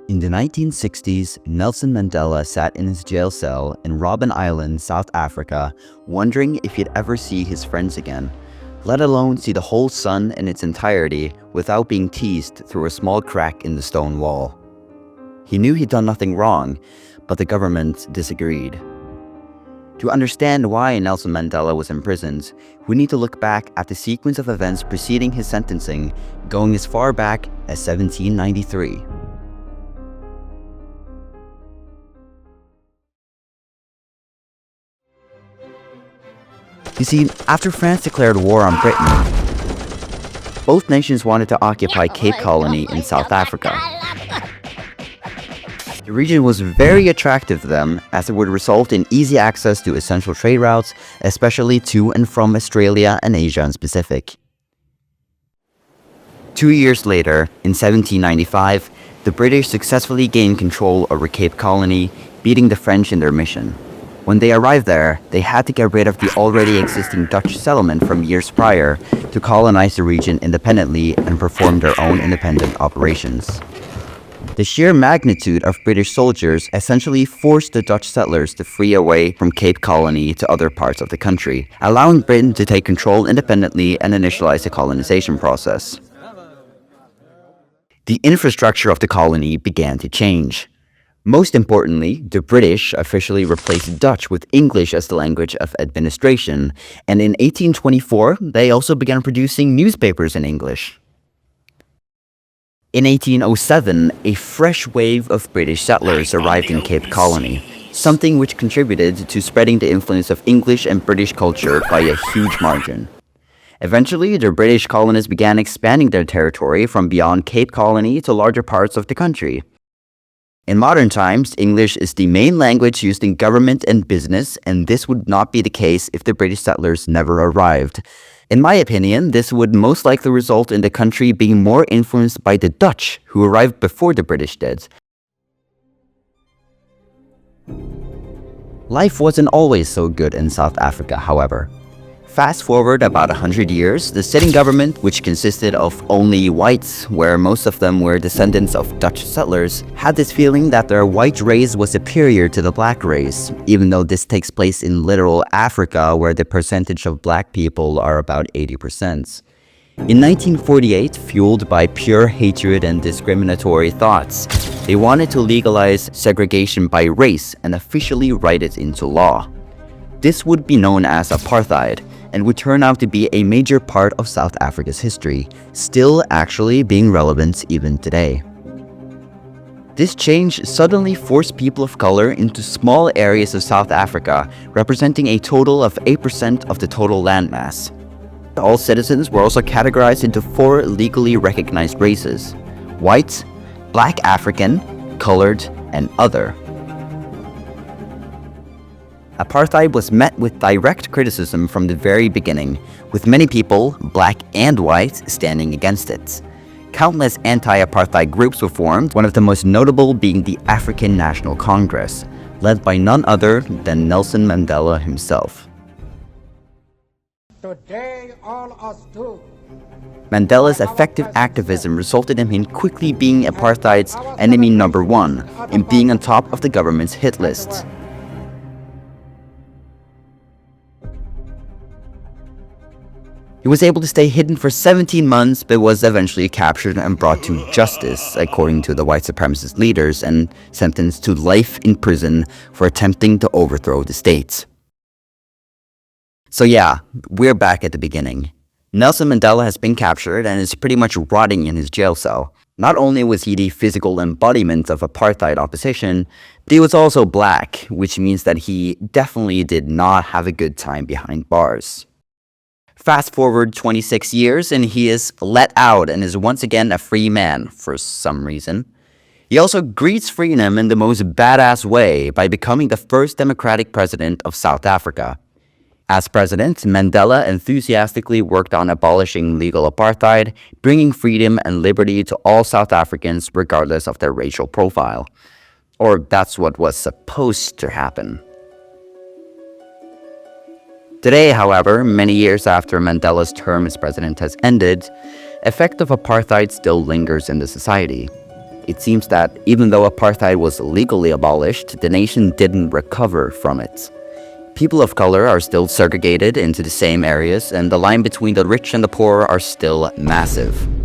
In the 1960s, Nelson Mandela sat in his jail cell in Robben Island, South Africa, wondering if he'd ever see his friends again, let alone see the whole sun in its entirety without being teased through a small crack in the stone wall. He knew he'd done nothing wrong, but the government disagreed. To understand why Nelson Mandela was imprisoned, we need to look back at the sequence of events preceding his sentencing, going as far back as 1793. You see, after France declared war on Britain, both nations wanted to occupy Cape Colony in South Africa. The region was very attractive to them as it would result in easy access to essential trade routes, especially to and from Australia and Asia and Pacific. 2 years later, in 1795, the British successfully gained control over Cape Colony, beating the French in their mission. When they arrived there, they had to get rid of the already existing Dutch settlement from years prior to colonize the region independently and perform their own independent operations. The sheer magnitude of British soldiers essentially forced the Dutch settlers to flee away from Cape Colony to other parts of the country, allowing Britain to take control independently and initialize the colonization process. The infrastructure of the colony began to change. Most importantly, the British officially replaced Dutch with English as the language of administration, and in 1824, they also began producing newspapers in English. In 1807, a fresh wave of British settlers arrived in Cape Colony, something which contributed to spreading the influence of English and British culture by a huge margin. Eventually, the British colonists began expanding their territory from beyond Cape Colony to larger parts of the country. In modern times, English is the main language used in government and business, and this would not be the case if the British settlers never arrived. In my opinion, this would most likely result in the country being more influenced by the Dutch, who arrived before the British did. Life wasn't always so good in South Africa, however. Fast forward about 100 years, the sitting government, which consisted of only whites, where most of them were descendants of Dutch settlers, had this feeling that their white race was superior to the black race, even though this takes place in literal Africa, where the percentage of black people are about 80%. In 1948, fueled by pure hatred and discriminatory thoughts, they wanted to legalize segregation by race and officially write it into law. This would be known as Apartheid, and would turn out to be a major part of South Africa's history, still actually being relevant even today. This change suddenly forced people of color into small areas of South Africa, representing a total of 8% of the total landmass. All citizens were also categorized into 4 legally recognized races: white, black African, colored, and other. Apartheid was met with direct criticism from the very beginning, with many people, black and white, standing against it. Countless anti-apartheid groups were formed, one of the most notable being the African National Congress, led by none other than Nelson Mandela himself. Today, all us do. Mandela's effective activism resulted in him quickly being apartheid's enemy number 1 and being on top of the government's hit list. He was able to stay hidden for 17 months, but was eventually captured and brought to justice, according to the white supremacist leaders, and sentenced to life in prison for attempting to overthrow the state. So yeah, we're back at the beginning. Nelson Mandela has been captured and is pretty much rotting in his jail cell. Not only was he the physical embodiment of apartheid opposition, but he was also black, which means that he definitely did not have a good time behind bars. Fast forward 26 years and he is let out and is once again a free man for some reason. He also greets freedom in the most badass way by becoming the first democratic president of South Africa. As president, Mandela enthusiastically worked on abolishing legal apartheid, bringing freedom and liberty to all South Africans regardless of their racial profile. Or that's what was supposed to happen. Today, however, many years after Mandela's term as president has ended, effect of apartheid still lingers in the society. it seems that even though apartheid was legally abolished, the nation didn't recover from it. People of color are still segregated into the same areas, and the line between the rich and the poor are still massive.